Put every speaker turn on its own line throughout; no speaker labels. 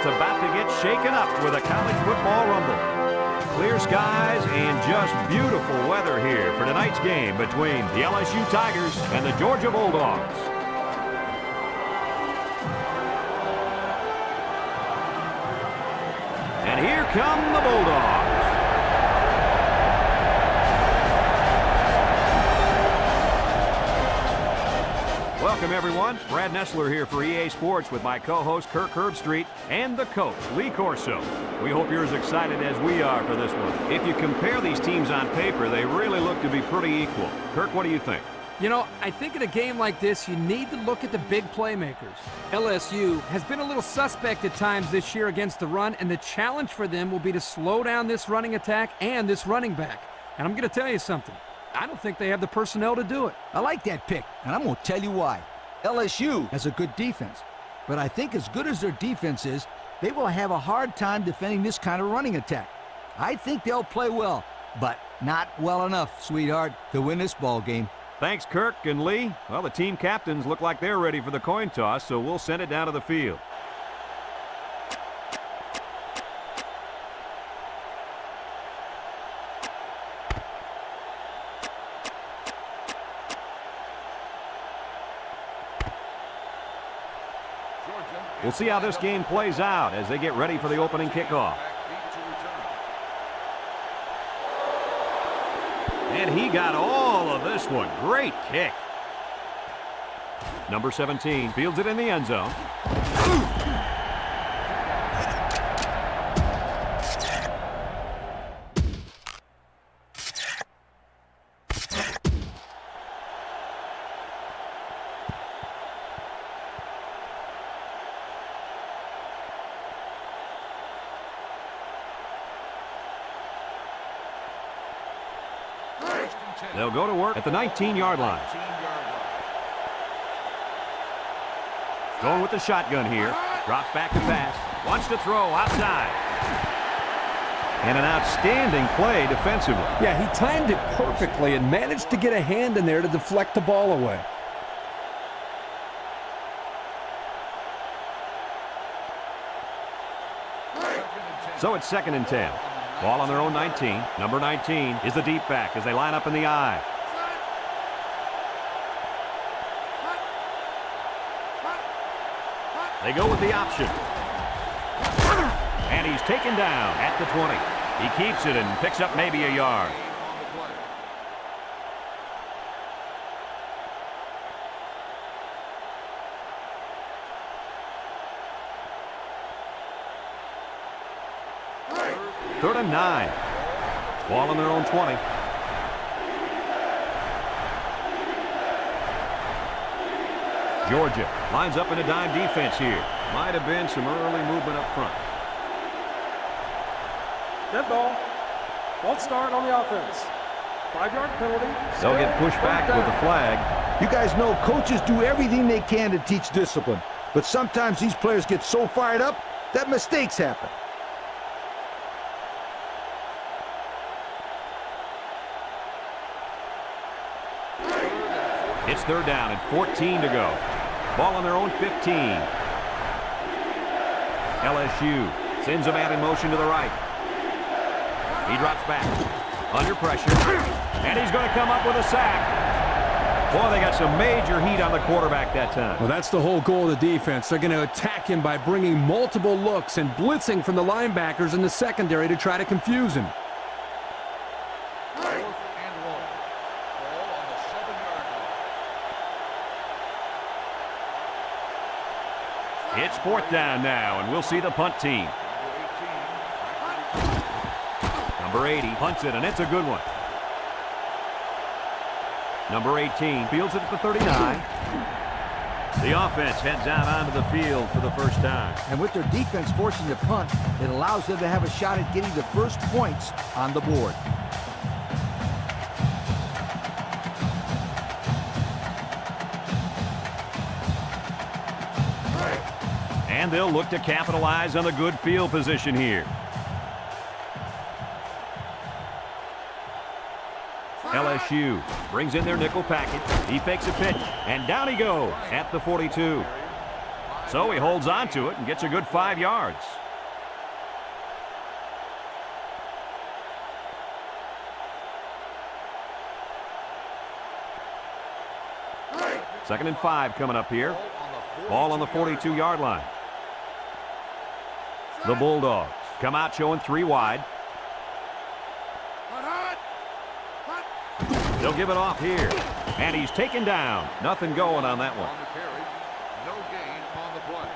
about to get shaken up with a college football rumble. Clear skies and just beautiful weather here for tonight's game between the LSU Tigers and the Georgia Bulldogs. And here come the Bulldogs. Welcome, everyone. Brad Nessler here for EA Sports with my co-host Kirk Herbstreit and the coach, Lee Corso. We hope you're as excited as we are for this one. If you compare these teams on paper, they really look to be pretty equal. Kirk, what do you think?
You know, I think in a game like this, you need to look at the big playmakers. LSU has been a little suspect at times this year against the run, and the challenge for them will be to slow down this running attack and this running back. And I'm going to tell you something. I don't think they have the personnel to do it.
I like that pick, and I'm going to tell you why. LSU has a good defense, but I think as good as their defense is, they will have a hard time defending this kind of running attack. I think they'll play well, but not well enough, sweetheart, to win this ball game.
Thanks, Kirk and Lee. Well, the team captains look like they're ready for the coin toss, so we'll send it down to the field. We'll see how this game plays out as they get ready for the opening kickoff. And he got all of this one. Great kick. Number 17 fields it in the end zone. They'll go to work at the 19-yard line. Going with the shotgun here. Drops back to pass. Wants to throw outside. And an outstanding play defensively.
Yeah, he timed it perfectly and managed to get a hand in there to deflect the ball away.
So it's 2nd and 10. Ball on their own 19. Number 19 is the deep back as they line up in the I. They go with the option. And he's taken down at the 20. He keeps it and picks up maybe a yard. Third and 9. Ball on their own 20. Georgia lines up in a dime defense here. Might have been some early movement up front.
Dead ball. False start on the offense. 5-yard penalty.
They'll get pushed back with the flag.
You guys know coaches do everything they can to teach discipline, but sometimes these players get so fired up that mistakes happen.
It's 3rd down and 14 to go. Ball on their own 15. LSU sends a man in motion to the right. He drops back. Under pressure. And he's going to come up with a sack. Boy, they got some major heat on the quarterback that time.
Well, that's the whole goal of the defense. They're going to attack him by bringing multiple looks and blitzing from the linebackers in the secondary to try to confuse him.
It's 4th down now, and we'll see the punt team. Number 80 punts it, and it's a good one. Number 18 fields it at the 39. The offense heads out onto the field for the first time.
And with their defense forcing the punt, it allows them to have a shot at getting the first points on the board.
And they'll look to capitalize on the good field position here. LSU brings in their nickel package. He fakes a pitch, and down he goes at the 42. So he holds on to it and gets a good 5 yards. Second and 5 coming up here. Ball on the 42-yard line. The Bulldogs come out showing 3 wide. They'll give it off here. And he's taken down. Nothing going on that one.
No gain on the play.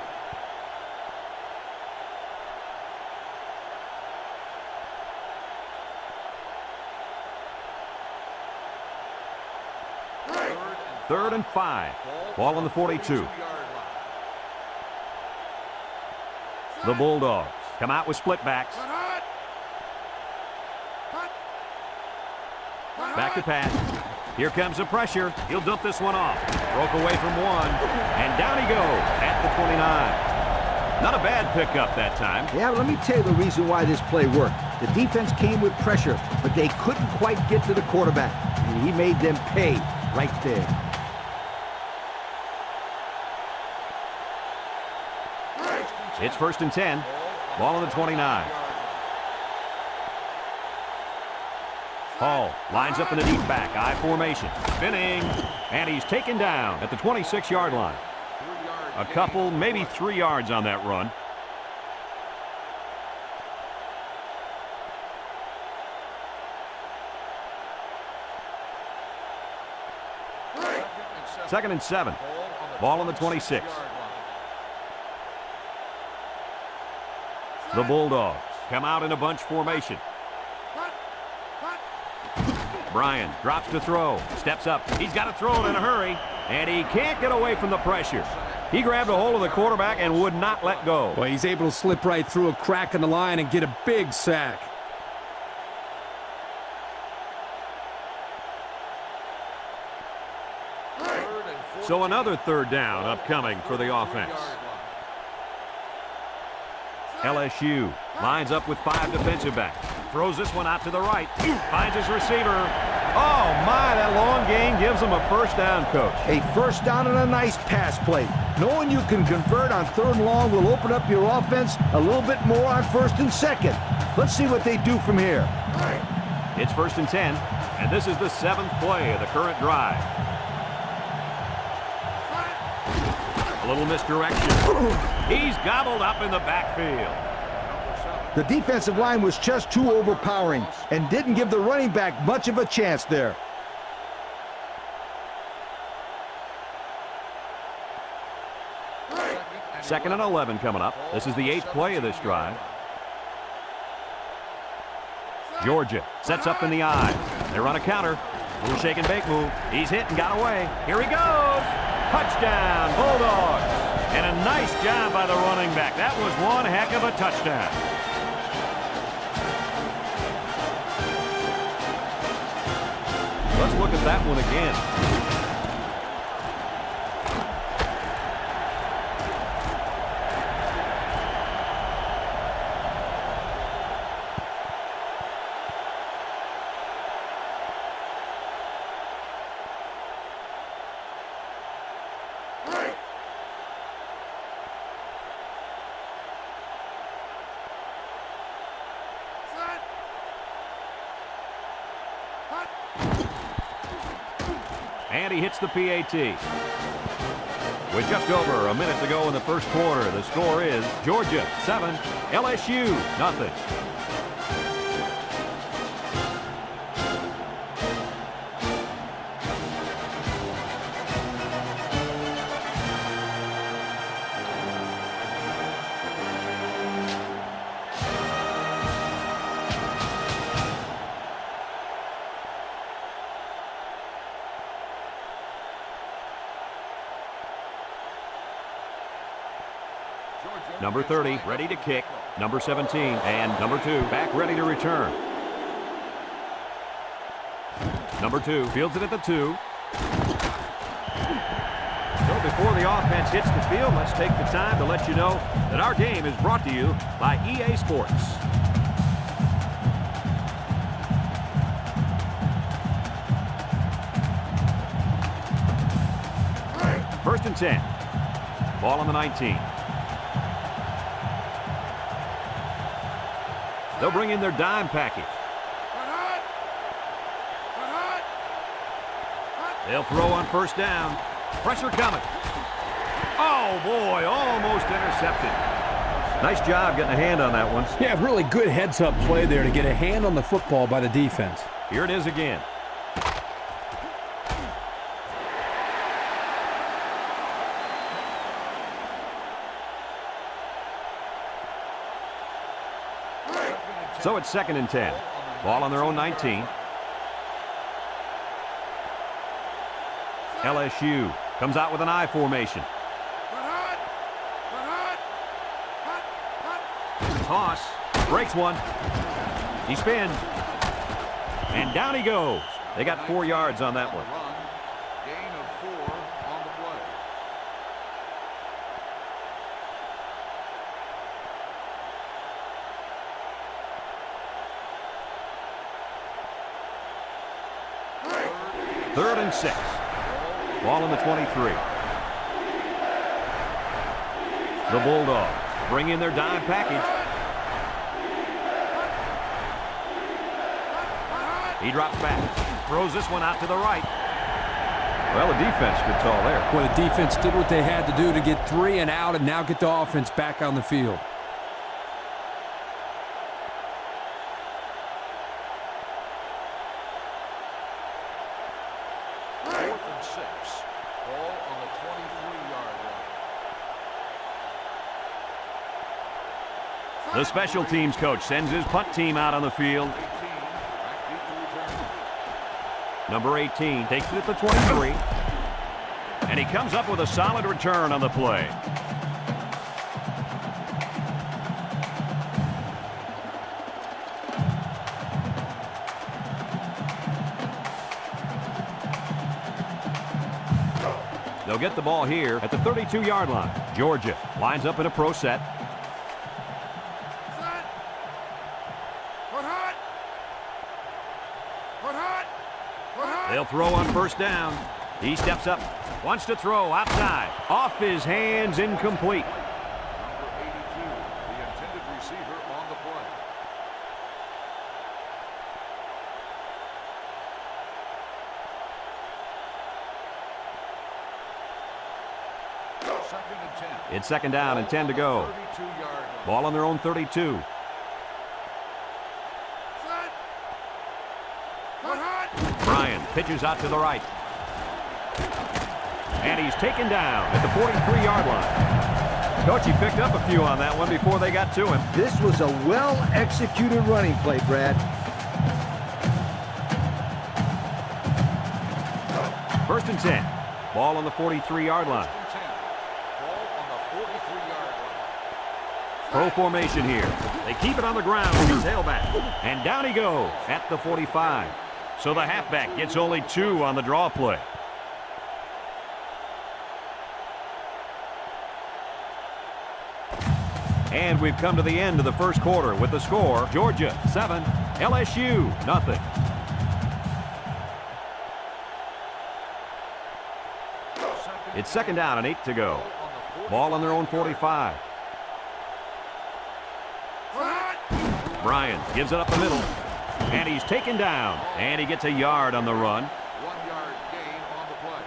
Third and 5. Ball on the 42. The Bulldogs come out with split backs. Back to pass. Here comes the pressure. He'll dump this one off. Broke away from one. And down he goes at the 29. Not a bad pickup that time.
Yeah, let me tell you the reason why this play worked. The defense came with pressure, but they couldn't quite get to the quarterback. And he made them pay right there.
It's first and 10. Ball on the 29. Hall lines up in the deep back. I formation. Spinning. And he's taken down at the 26-yard line. A couple, maybe 3 yards on that run. Second and 7. Ball on the 26. The Bulldogs come out in a bunch formation. Bryan drops to throw. Steps up. He's got to throw it in a hurry. And he can't get away from the pressure. He grabbed a hold of the quarterback and would not let go.
Well, he's able to slip right through a crack in the line and get a big sack.
So another third down upcoming for the offense. LSU lines up with 5 defensive backs. Throws this one out to the right. Finds his receiver. Oh, my, that long gain gives him a first down, Coach.
A first down and a nice pass play. Knowing you can convert on 3rd and long will open up your offense a little bit more on 1st and 2nd. Let's see what they do from here.
It's first and 10, and this is the 7th play of the current drive. A little misdirection. He's gobbled up in the backfield.
The defensive line was just too overpowering and didn't give the running back much of a chance there.
Second and 11 coming up. This is the 8th play of this drive. Georgia sets up in the I. They run a counter. Little shake and bake move. He's hit and got away. Here he goes. Touchdown, Bulldogs. And a nice job by the running back. That was one heck of a touchdown. Let's look at that one again. And he hits the PAT. With just over a minute to go in the first quarter, the score is Georgia 7, LSU nothing. Number 30, ready to kick. Number 17 and number 2 back ready to return. Number 2 fields it at the 2. So before the offense hits the field, let's take the time to let you know that our game is brought to you by EA Sports. First and 10. Ball on the 19. They'll bring in their dime package. They'll throw on first down. Pressure coming. Oh, boy, almost intercepted. Nice job getting a hand on that one.
Yeah, really good heads-up play there to get a hand on the football by the defense.
Here it is again. So it's 2nd and 10. Ball on their own 19. LSU comes out with an I formation. Toss. Breaks one. He spins. And down he goes. They got 4 yards on that one.
Gain of 4 on the play.
Third and 6. Ball in the 23. The Bulldogs bring in their dime package. He drops back. Throws this one out to the right. Well, the defense stood tall there.
Well, the defense did what they had to do to get 3 and out and now get the offense back on the field.
The special teams coach sends his punt team out on the field. Number 18 takes it at the 23. And he comes up with a solid return on the play. They'll get the ball here at the 32-yard line. Georgia lines up in a pro set. They'll throw on first down. He steps up, wants to throw outside. Off his hands, incomplete.
Number 82, the intended receiver on the play. Second and 10.
It's 2nd down and 10 to go.
32-yard line.
Ball on their own 32. Bryan pitches out to the right. And he's taken down at the 43-yard line. Coach, he picked up a few on that one before they got to him.
This was a well-executed running play, Brad.
1st and 10. Ball on the 43-yard line.
Ball on the 43-yard line.
Pro formation here. They keep it on the ground with his tailback. And down he goes at the 45. So the halfback gets only 2 on the draw play. And we've come to the end of the first quarter with the score, Georgia 7, LSU nothing. It's 2nd down and 8 to go. Ball on their own 45. Bryan gives it up the middle. And he's taken down. And he gets a yard on the run.
1-yard gain on the play.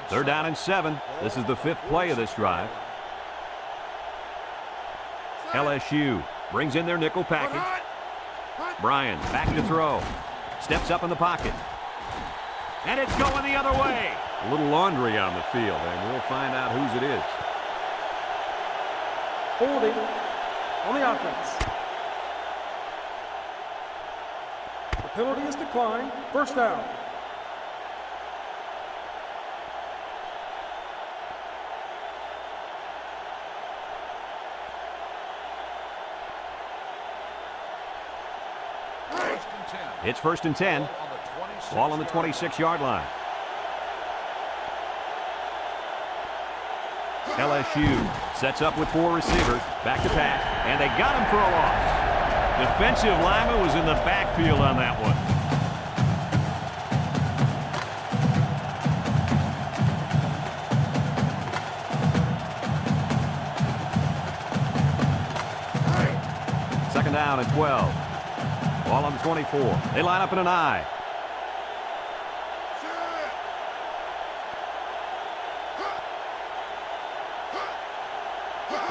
Third down and 7. This is the 5th play of this drive. LSU brings in their nickel package. Bryan back to throw. Steps up in the pocket. And it's going the other way. A little laundry on the field, and we'll find out whose it is.
Holding on the offense. The penalty is declined. First down.
It's 1st and 10. Ball on the 26-yard line. LSU sets up with 4 receivers. Back to pass. And they got him for a loss. Defensive lineman was in the backfield on that one. down and 12. Ball on the 24. They line up in an I.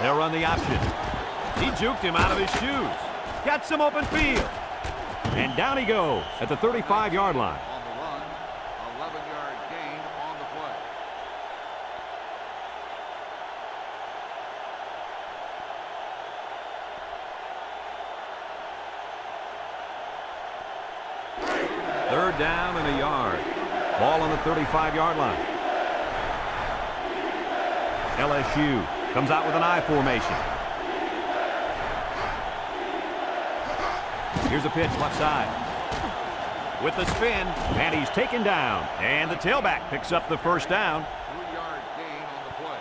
They'll run the option. He juked him out of his shoes. Got some open field. And down he goes at the 35-yard line.
On the run, 11-yard gain on the play.
Third down and a yard. Ball on the 35-yard line. LSU comes out with an I formation. Here's a pitch left side. With the spin, and he's taken down. And the tailback picks up the first down.
3-yard gain on the play.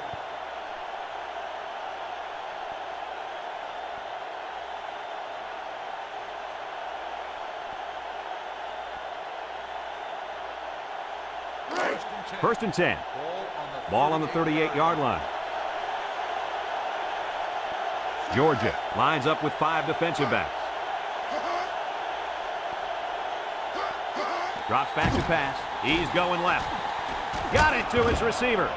First and 10. Ball on the 38-yard line. Georgia lines up with 5 defensive backs. Drops back to pass. He's going left. Got it to his receiver.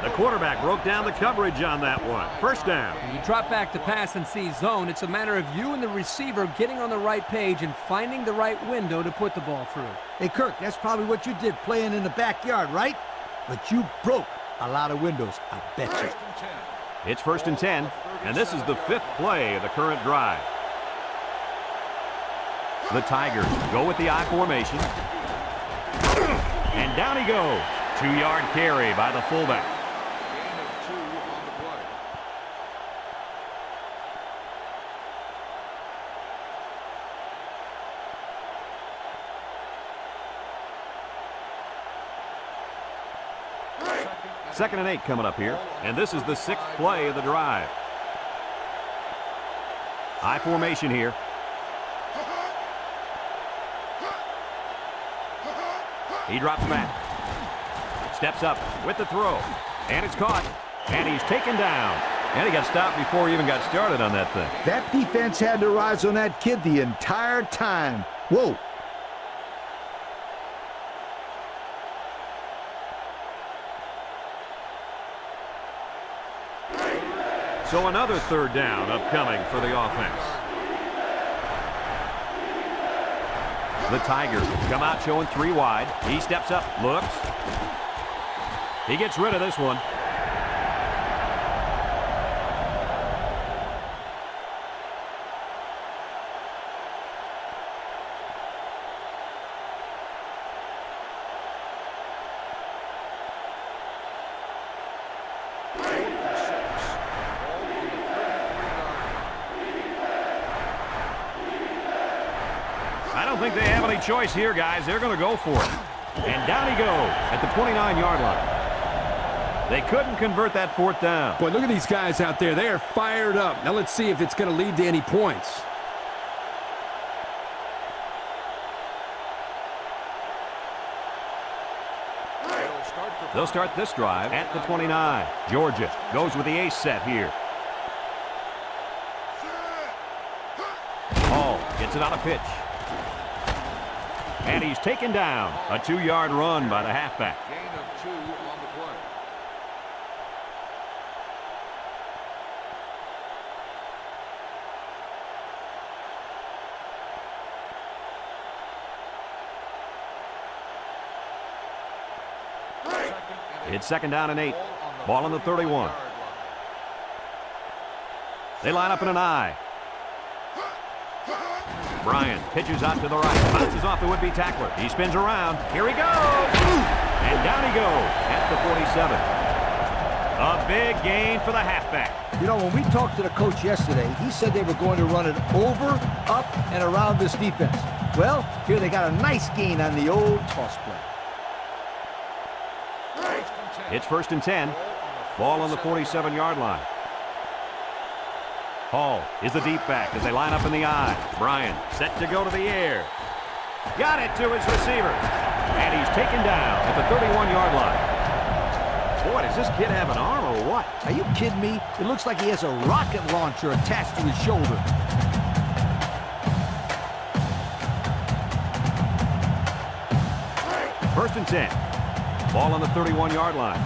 The quarterback broke down the coverage on that one. First down.
When you drop back to pass and see zone, it's a matter of you and the receiver getting on the right page and finding the right window to put the ball through.
Hey, Kirk, that's probably what you did playing in the backyard, right? But you broke a lot of windows, I bet you.
It's first and 10, and this is the 5th play of the current drive. The Tigers go with the I formation. And down he goes. 2-yard carry by the fullback.
Gain of 2 on the play.
Second and 8 coming up here, and this is the 6th play of the drive. I formation here. He drops back. Steps up with the throw. And it's caught. And he's taken down. And he got stopped before he even got started on that thing.
That defense had their eyes on that kid the entire time. Whoa.
So another third down upcoming for the offense. The Tigers come out showing 3 wide. He steps up, looks. He gets rid of this one. I don't think they have any choice here, guys. They're going to go for it. And down he goes at the 29-yard line. They couldn't convert that 4th down.
Boy, look at these guys out there. They are fired up. Now let's see if it's going to lead to any points.
They'll start this drive at the 29. Georgia goes with the ace set here. Hall gets it on a pitch. And he's taken down. A 2-yard run by the halfback.
Gain of 2 on the play.
It's second down and 8. Ball on the 31. They line up in an I. Bryant pitches out to the right. Bounces off the would-be tackler. He spins around. Here he goes. And down he goes at the 47. A big gain for the halfback.
You know, when we talked to the coach yesterday, he said they were going to run it over, up, and around this defense. Well, here they got a nice gain on the old toss play.
It's first and 10. Ball on the 47-yard line. Hall is the deep back as they line up in the I. Bryant set to go to the air. Got it to his receiver. And he's taken down at the 31-yard line. Boy, does this kid have an arm or what?
Are you kidding me? It looks like he has a rocket launcher attached to his shoulder.
First and 10. Ball on the 31-yard line.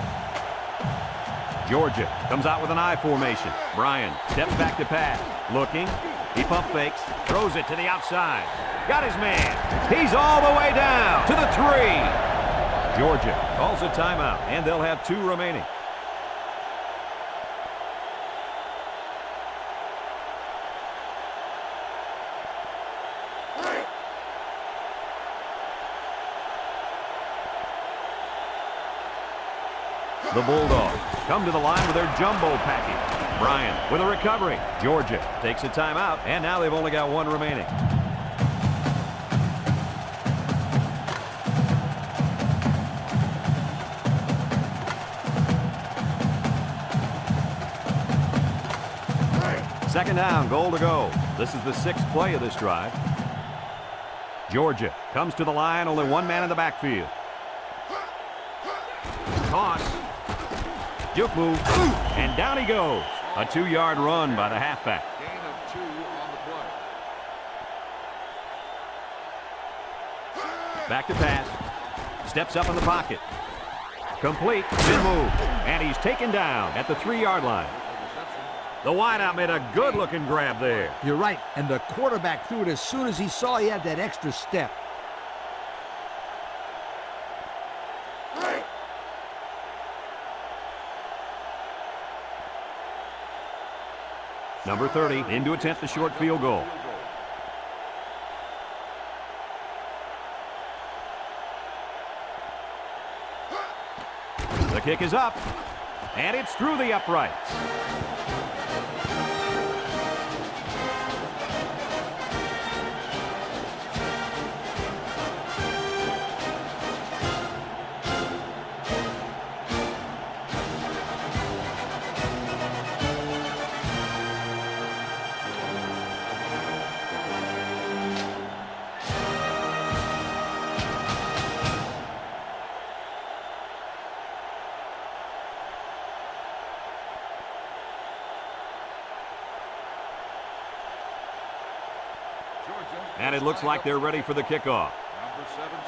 Georgia comes out with an I formation. Bryan steps back to pass. Looking. He pump fakes. Throws it to the outside. Got his man. He's all the way down to the 3. Georgia calls a timeout, and they'll have 2 remaining. The Bulldogs come to the line with their jumbo package. Bryan with a recovery. Georgia takes a timeout, and now they've only got 1 remaining. Second down, goal to go. This is the 6th play of this drive. Georgia comes to the line, only 1 man in the backfield. Toss. Juke move. And down he goes. A 2-yard run by the halfback.
Gain of 2 on the play.
Back to pass. Steps up in the pocket. Complete. Spin move. And he's taken down at the 3-yard line. The wideout made a good-looking grab there.
You're right, and the quarterback threw it as soon as he saw he had that extra step.
Number 30 in to attempt the short field goal. The kick is up, and it's through the uprights. And it looks like they're ready for the kickoff.
Number 17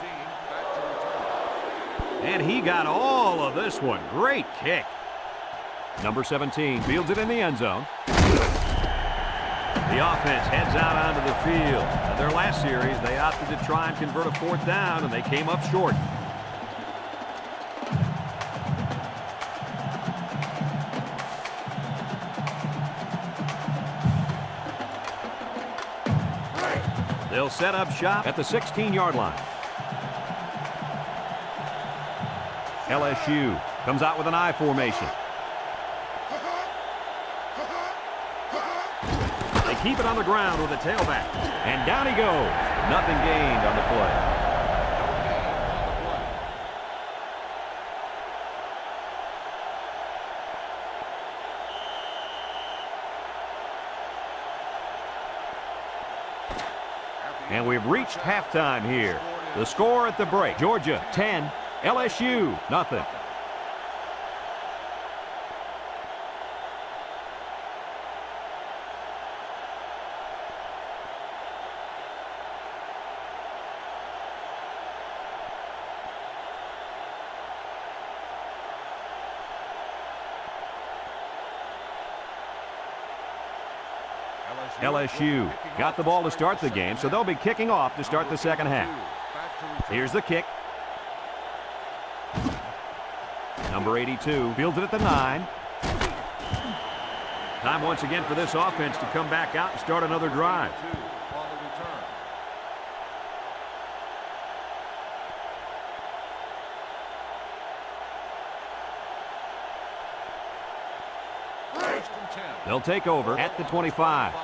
back to return.
And he got all of this one. Great kick. Number 17 fields it in the end zone. The offense heads out onto the field. In their last series, they opted to try and convert a 4th down, and they came up short. They'll set up shop at the 16-yard line. LSU comes out with an I formation. They keep it on the ground with a tailback. And down he goes. Nothing gained on the play. And we've reached halftime here. The score at the break, Georgia 10, LSU nothing. LSU got the ball to start the game, so they'll be kicking off to start the second half. Here's the kick. Number 82 fields it at the 9. Time once again for this offense to come back out and start another drive. They'll take over at the 25.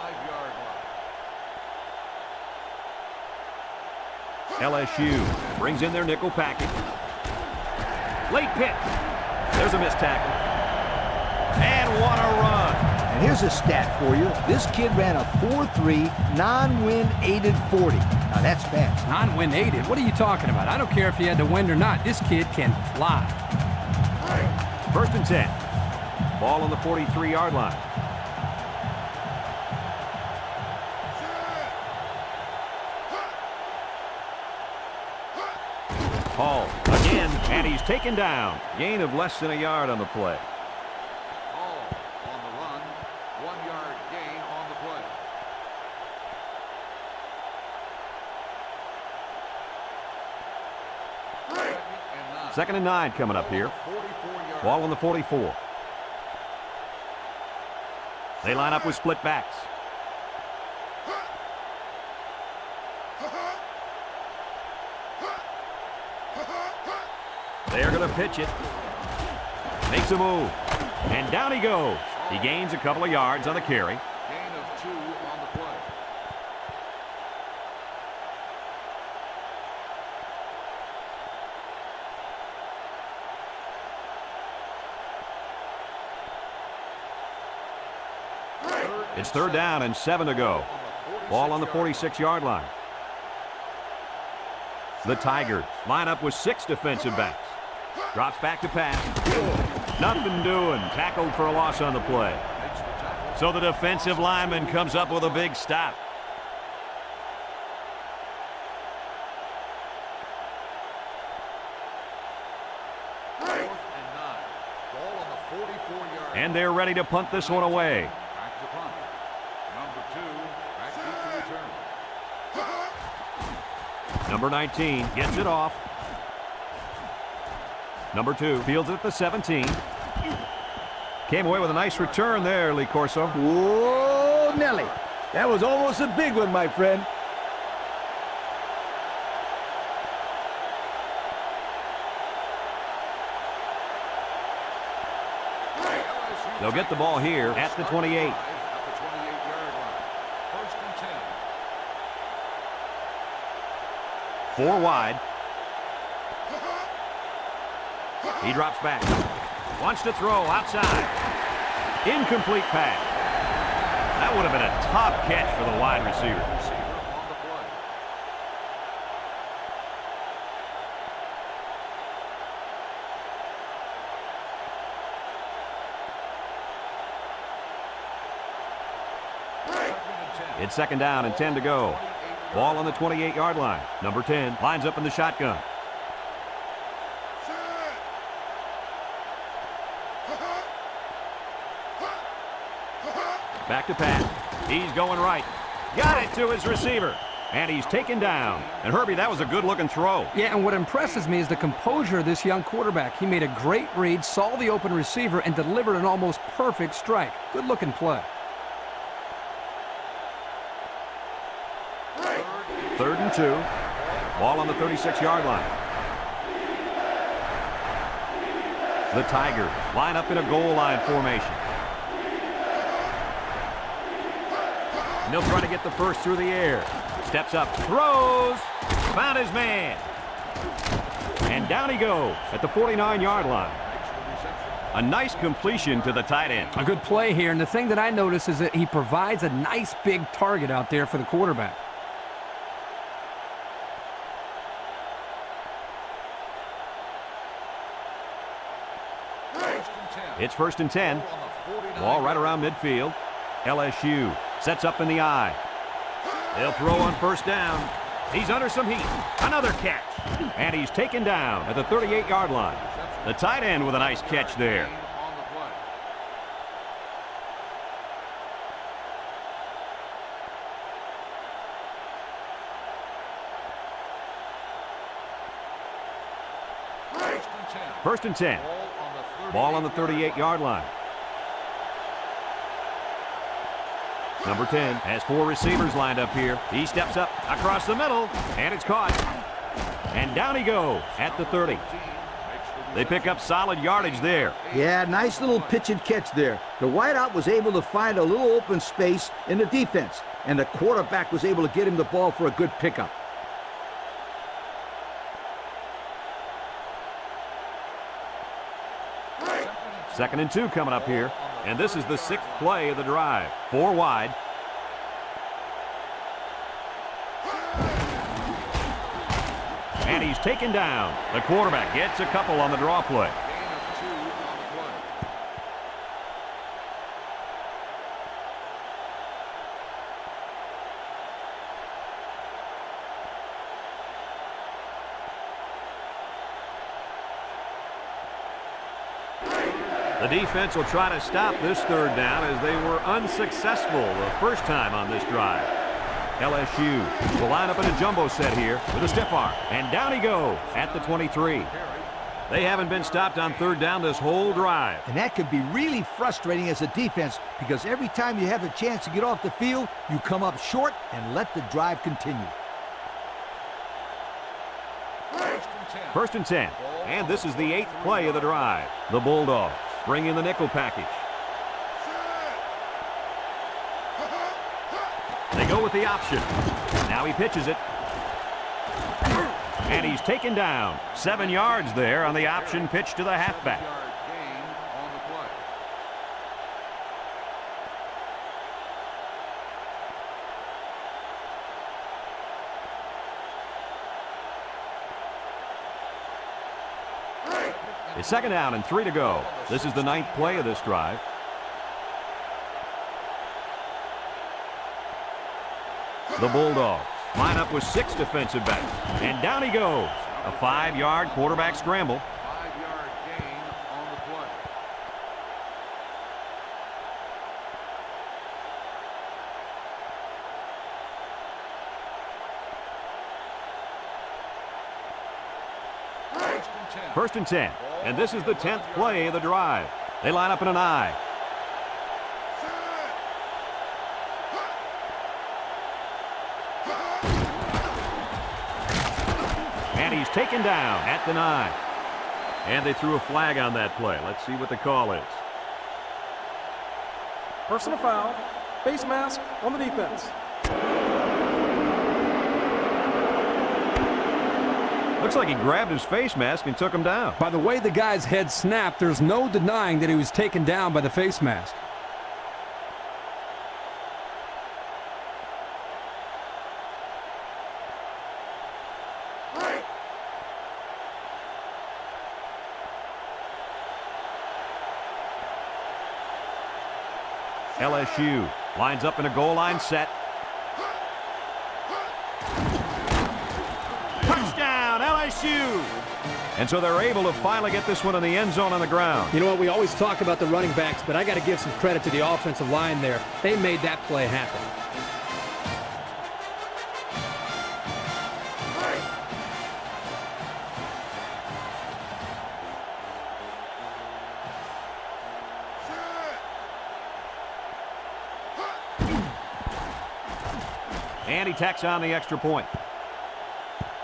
LSU brings in their nickel package. Late pitch. There's a missed tackle. And what a run.
And here's a stat for you. This kid ran a 4.3 non-wind aided 40. Now that's fast.
Non-wind aided? What are you talking about? I don't care if he had the wind or not. This kid can fly.
First and 10. Ball on the 43-yard line. Hall he's taken down. Gain of less than a yard on the play.
All on the run. 1-yard gain on the play.
Second and 9 coming up here. Ball on the 44. They line up with split backs. They're going to pitch it. Makes a move. And down he goes. He gains a couple of yards on the carry.
Gain of 2 on the play.
It's third down and 7 to go. Ball on the 46-yard line. The Tigers line up with 6 defensive backs. Drops back to pass. Nothing doing. Tackled for a loss on the play. So the defensive lineman comes up with a big stop. And they're ready to punt this one away.
Back to punt. Number 2, back deep to return.
Number 19 gets it off. Number 2 fields it at the 17. Came away with a nice return there, Lee Corso.
Whoa, Nelly. That was almost a big one, my friend.
They'll get the ball here at the 28.
At the 28-yard line. First and 10.
4 wide. He drops back. Wants to throw outside. Incomplete pass. That would have been a top catch for the wide receiver.
Receiver on the play.
It's second down and 10 to go. Ball on the 28-yard line. Number 10 lines up in the shotgun. Back to pass. He's going right. Got it to his receiver. And he's taken down. And Herbie, that was a good-looking throw.
Yeah, and what impresses me is the composure of this young quarterback. He made a great read, saw the open receiver, and delivered an almost perfect strike. Good-looking play.
Third and 2. Ball on the 36-yard line. The Tigers line up in a goal line formation. And they'll try to get the first through the air. Steps up, throws, found his man. And down he goes at the 49-yard line. A nice completion to the tight end.
A good play here, and the thing that I notice is that he provides a nice big target out there for the quarterback.
It's first and 10. Ball right around midfield. LSU sets up in the eye. They'll throw on first down. He's under some heat. Another catch. And he's taken down at the 38-yard line. The tight end with a nice catch there. First and 10. Ball on the 38-yard line. Number 10 has 4 receivers lined up here. He steps up across the middle, and it's caught. And down he goes at the 30. They pick up solid yardage there.
Yeah, nice little pitch and catch there. The wideout was able to find a little open space in the defense, and the quarterback was able to get him the ball for a good pickup.
Second and 2 coming up here. And this is the 6th play of the drive. 4 wide. And he's taken down. The quarterback gets a couple on the draw play. The defense will try to stop this third down as they were unsuccessful the first time on this drive. LSU will line up in a jumbo set here with a stiff arm. And down he goes at the 23. They haven't been stopped on third down this whole drive.
And that could be really frustrating as a defense because every time you have a chance to get off the field, you come up short and let the drive continue.
First and 10. And this is the 8th play of the drive. The Bulldogs bring in the nickel package. They go with the option. Now he pitches it. And he's taken down. 7 yards there on the option pitch to the halfback. It's 2nd down and 3 to go. This is the 9th play of this drive. The Bulldogs line up with 6 defensive backs. And down he goes. A 5-yard quarterback scramble.
5-yard gain on the play.
First and 10. And this is the 10th play of the drive. They line up in an I. And he's taken down at the 9. And they threw a flag on that play. Let's see what the call is.
Personal foul. Face mask on the defense.
Looks like he grabbed his face mask and took him down.
By the way the guy's head snapped, there's no denying that he was taken down by the face mask.
LSU lines up in a goal line set. Touchdown, LSU! And so they're able to finally get this one in the end zone on the ground.
You know what, we always talk about the running backs, but I got to give some credit to the offensive line there. They made that play happen.
And he tacks on the extra point.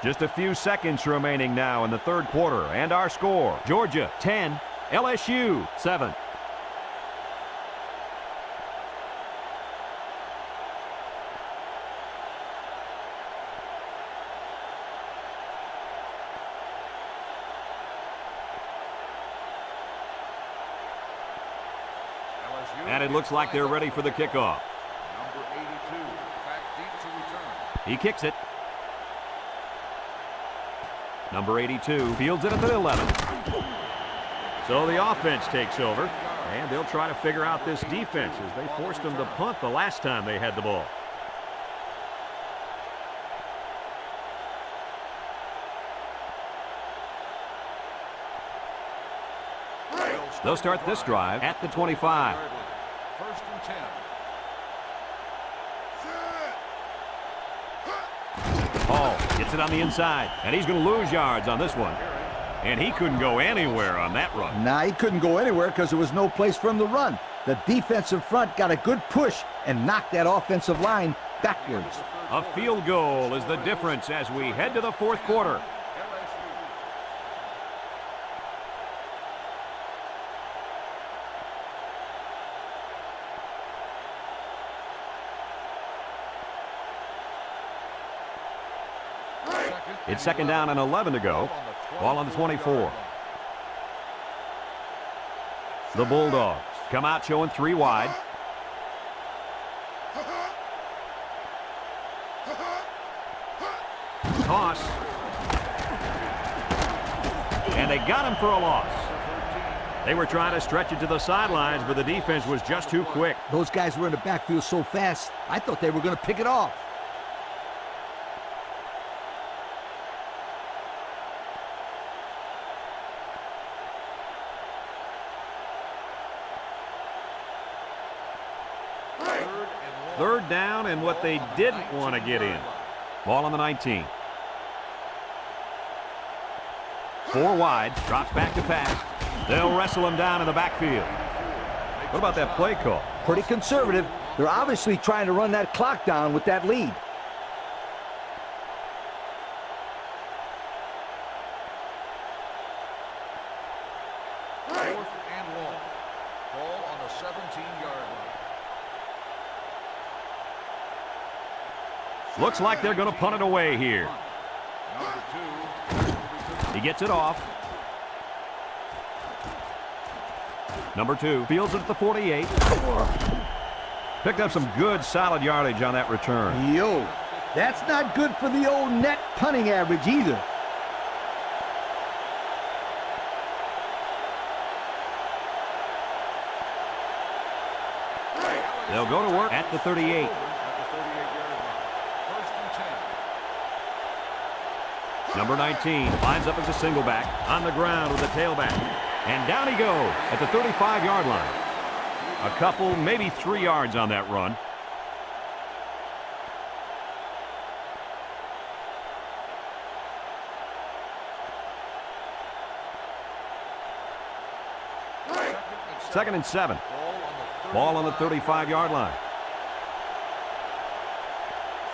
Just a few seconds remaining now in the third quarter. And our score, Georgia 10, LSU 7. And it looks like they're ready for the kickoff.
Number 82, back deep to return.
He kicks it. Number 82 fields it at the 11. So the offense takes over, and they'll try to figure out this defense as they forced them to punt the last time they had the ball. They'll start this drive at the 25.
First and 10.
Hall gets it on the inside, and he's going to lose yards on this one. And he couldn't go anywhere on that run.
Nah, he couldn't go anywhere because there was no place for him to run. The defensive front got a good push and knocked that offensive line backwards.
A field goal is the difference as we head to the fourth quarter. It's 2nd down and 11 to go. Ball on the 24. The Bulldogs come out showing 3 wide. Toss. And they got him for a loss. They were trying to stretch it to the sidelines, but the defense was just too quick.
Those guys were in the backfield so fast, I thought they were going to pick it off.
Third down and what they didn't want to get in. Ball on the 19. 4 wide, drops back to pass. They'll wrestle him down in the backfield. What about that play call?
Pretty conservative. They're obviously trying to run that clock down with that lead.
Fourth and long. Ball on the 17-yard line.
Looks like they're going to punt it away here.
Number 2.
He gets it off. Number 2 fields it at the 48. Picked up some good, solid yardage on that return.
Yo, that's not good for the old net punting average either.
They'll go to work at the 38. Number 19 lines up as a single back on the ground with the tailback. And down he goes at the 35-yard line. A couple, maybe 3 yards on that run. Second and 7. Ball on the 35-yard line.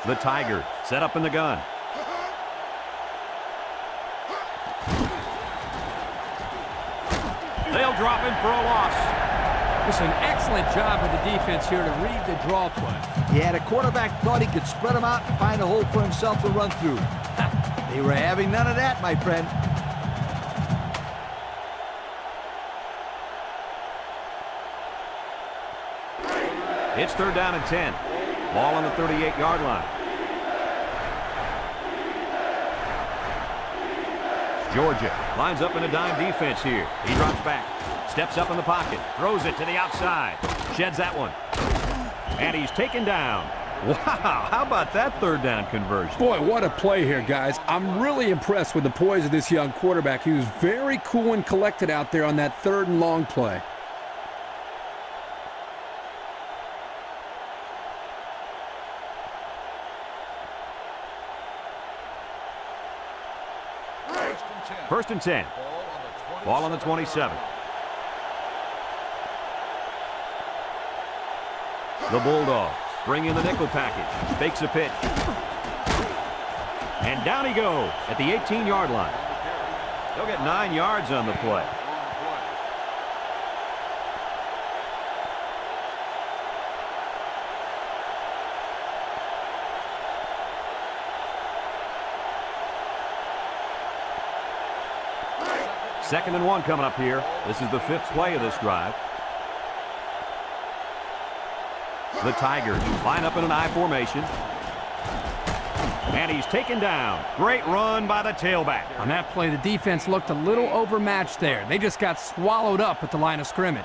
The Tigers set up in the gun. They'll drop him for a loss.
Just an excellent job of the defense here to read the draw play.
Yeah, the quarterback thought he could spread them out and find a hole for himself to run through. They were having none of that, my friend.
It's third down and 10. Ball on the 38-yard line. Georgia lines up in a dime defense here. He drops back, steps up in the pocket, throws it to the outside, sheds that one. And he's taken down. Wow, how about that third down conversion?
Boy, what a play here, guys. I'm really impressed with the poise of this young quarterback. He was very cool and collected out there on that third and long play.
First and 10. Ball on the 27. The Bulldogs bring in the nickel package. Fakes a pitch. And down he goes at the 18-yard line. They'll get 9 yards on the play. Second and 1 coming up here. This is the 5th play of this drive. The Tigers line up in an I formation. And he's taken down. Great run by the tailback.
On that play, the defense looked a little overmatched there. They just got swallowed up at the line of scrimmage.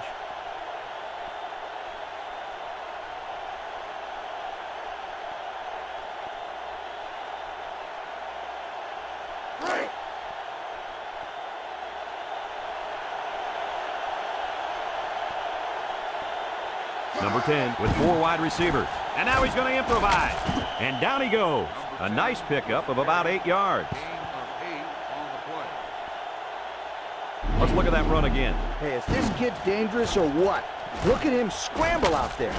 Number 10 with 4 wide receivers. And now he's going to improvise. And down he goes. A nice pickup of about 8 yards. Let's look at that run again.
Hey, is this kid dangerous or what? Look at him scramble out there.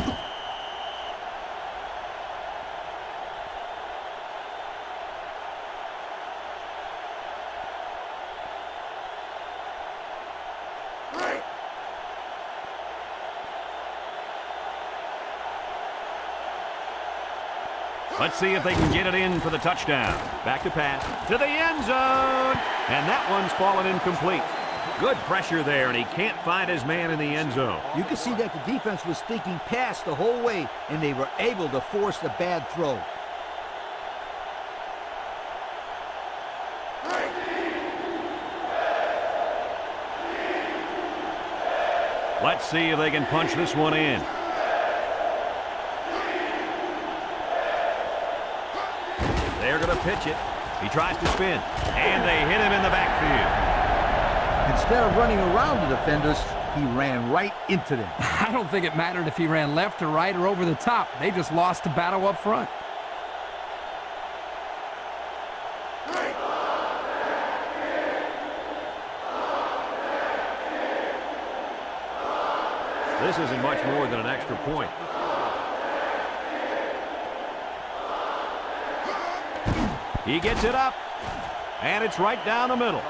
Let's see if they can get it in for the touchdown. Back to pass to the end zone. And that one's fallen incomplete. Good pressure there, and he can't find his man in the end zone.
You can see that the defense was thinking pass the whole way, and they were able to force the bad throw.
Let's see if they can punch this one in. They're going to pitch it. He tries to spin, and they hit him in the backfield.
Instead of running around the defenders, he ran right into them.
I don't think it mattered if he ran left or right or over the top. They just lost the battle up front.
This isn't much more than an extra point. He gets it up, and it's right down the middle.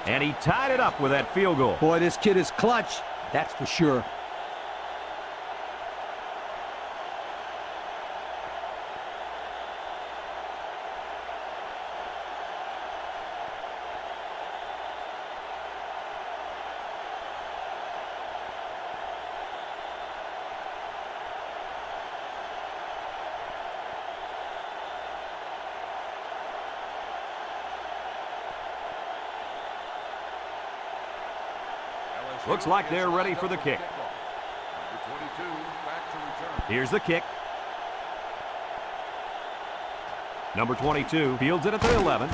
And he tied it up with that field goal.
Boy, this kid is clutch, that's for sure.
Looks like they're ready for the kick. Here's the kick. Number 22 fields it at the 11.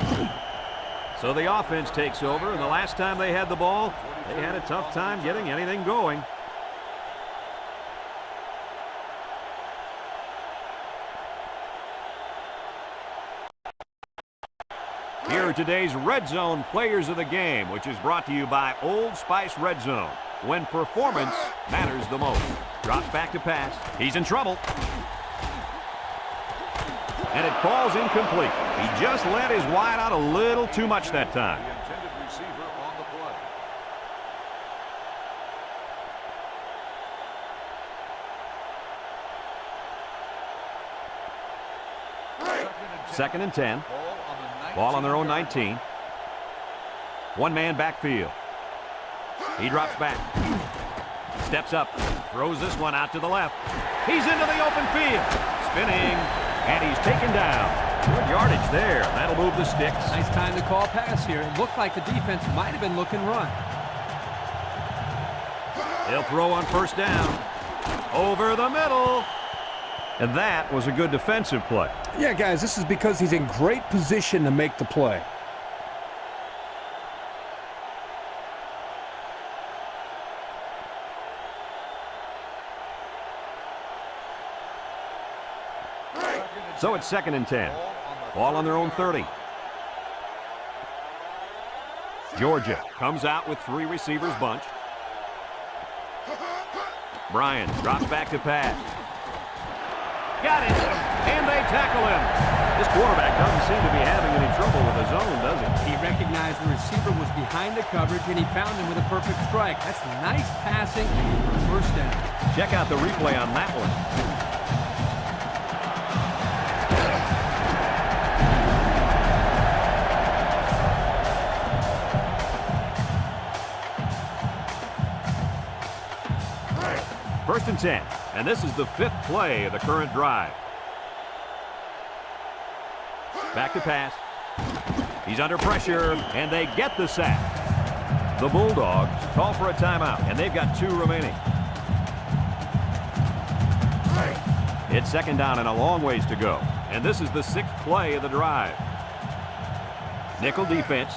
So the offense takes over, and the last time they had the ball, they had a tough time getting anything going. Here are today's Red Zone players of the game, which is brought to you by Old Spice Red Zone. When performance matters the most. Drops back to pass. He's in trouble. And it falls incomplete. He just let his wide out a little too much that time.
The intended receiver on the play.
Second and 10. Ball on their own 19. One man backfield. He drops back. Steps up. Throws this one out to the left. He's into the open field. Spinning. And he's taken down. Good yardage there. That'll move the sticks.
Nice time to call pass here. It looked like the defense might have been looking run.
He'll throw on first down. Over the middle. And that was a good defensive play.
Yeah, guys, this is because he's in great position to make the play.
So it's second and 10. Ball on their own 30. Georgia comes out with three receivers bunch. Bryan drops back to pass. Got it, and they tackle him. This quarterback doesn't seem to be having any trouble with the zone, does he?
He recognized the receiver was behind the coverage, and he found him with a perfect strike. That's nice passing for a first down.
Check out the replay on that one. First and 10, and this is the fifth play of the current drive. Back to pass. He's under pressure, and they get the sack. The Bulldogs call for a timeout, and they've got 2 remaining. It's second down and a long ways to go, and this is the 6th play of the drive. Nickel defense.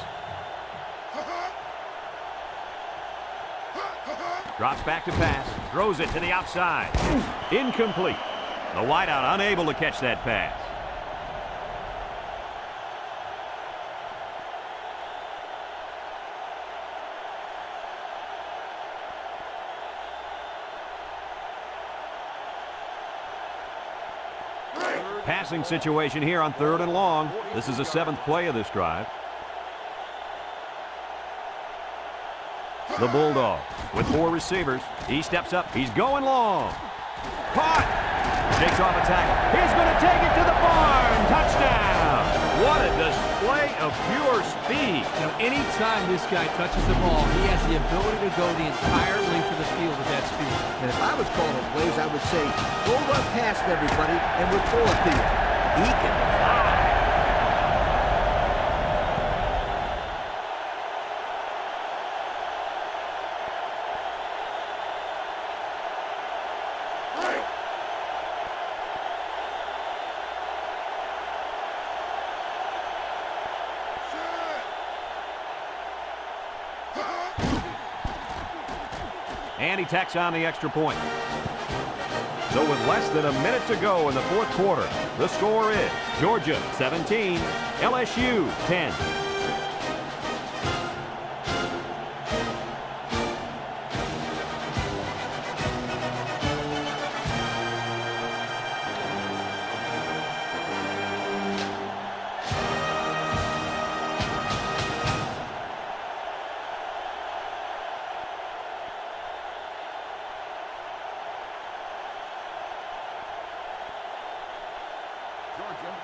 Drops back to pass. Throws it to the outside. Incomplete. The wideout unable to catch that pass. Passing situation here on 3rd and long. This is the 7th play of this drive. The Bulldogs with 4 receivers. He steps up. He's going long. Caught. Shakes off a tackle. He's going to take it to the barn. Touchdown. What a display of pure speed.
You know, anytime this guy touches the ball, he has the ability to go the entire length of the field with that speed.
And if I was calling plays, I would say, go run past everybody and we'll throw it to you. He can fly.
And he tacks on the extra point. So with less than a minute to go in the fourth quarter, the score is Georgia 17, LSU 10.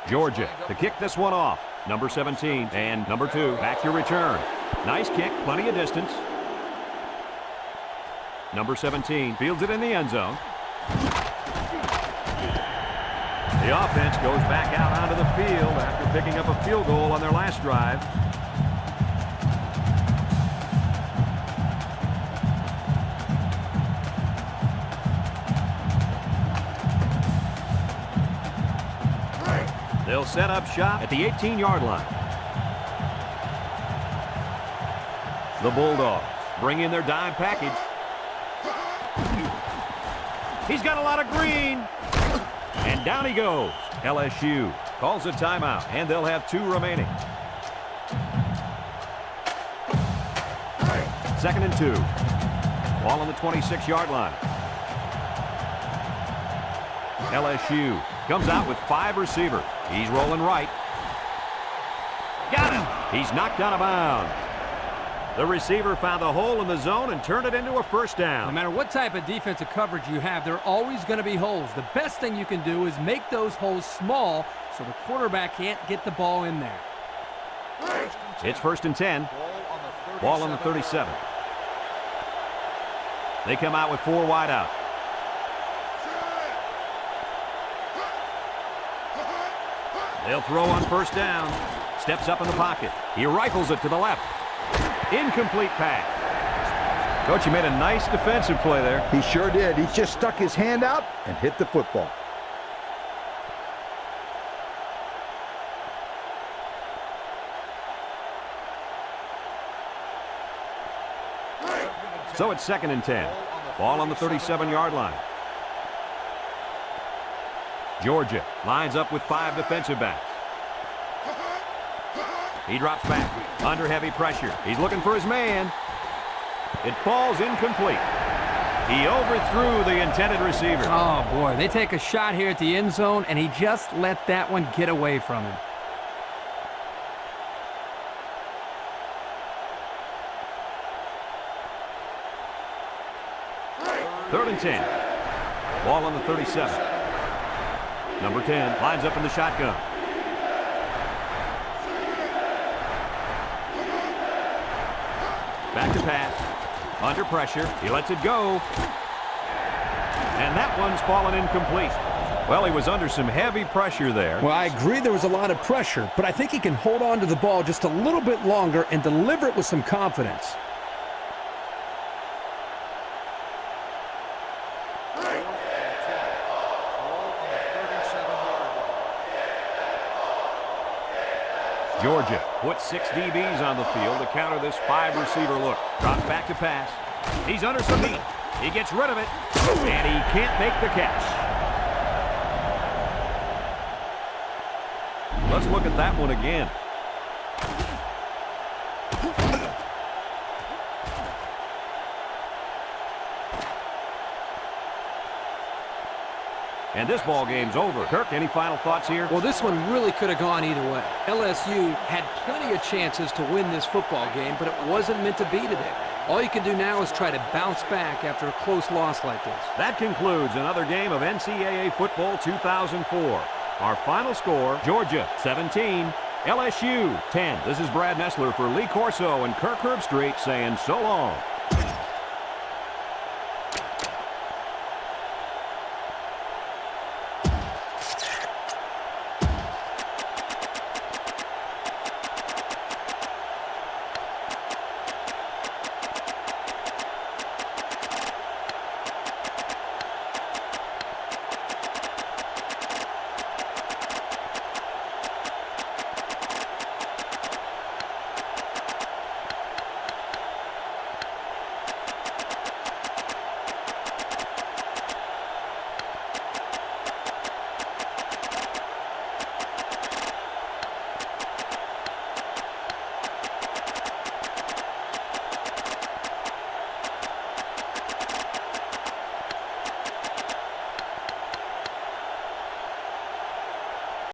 Georgia to kick this one off. Number 17 and number 2 back to return. Nice kick, plenty of distance. Number 17 fields it in the end zone. The offense goes back out onto the field after picking up a field goal on their last drive. They'll set up shop at the 18-yard line. The Bulldogs bring in their dime package. He's got a lot of green. And down he goes. LSU calls a timeout, and they'll have 2 remaining. 2nd and 2. Ball on the 26-yard line. LSU comes out with 5 receivers. He's rolling right. Got him. He's knocked out of bounds. The receiver found the hole in the zone and turned it into a first down.
No matter what type of defensive coverage you have, there are always going to be holes. The best thing you can do is make those holes small so the quarterback can't get the ball in there.
It's 1st and 10. Ball on the 37. They come out with 4 wideouts. They'll throw on 1st down. Steps up in the pocket. He rifles it to the left. Incomplete pass. Coach, he made a nice defensive play there.
He sure did. He just stuck his hand out and hit the football.
So it's 2nd and 10. Ball on the 37-yard line. Georgia lines up with 5 defensive backs. He drops back under heavy pressure. He's looking for his man. It falls incomplete. He overthrew the intended receiver.
Oh, boy. They take a shot here at the end zone, and he just let that one get away from him.
Third and 10. Ball on the 37. Number 10 lines up in the shotgun. Back to pass. Under pressure. He lets it go. And that one's fallen incomplete. Well, he was under some heavy pressure there.
Well, I agree there was a lot of pressure, but I think he can hold on to the ball just a little bit longer and deliver it with some confidence.
Georgia puts 6 DBs on the field to counter this 5-receiver look. Drops back to pass. He's under some heat. He gets rid of it, and he can't make the catch. Let's look at that one again. And this ball game's over. Kirk, any final thoughts here?
Well, this one really could have gone either way. LSU had plenty of chances to win this football game, but it wasn't meant to be today. All you can do now is try to bounce back after a close loss like this.
That concludes another game of NCAA Football 2004. Our final score, Georgia 17, LSU 10. This is Brad Nessler for Lee Corso and Kirk Herbstreit saying so long.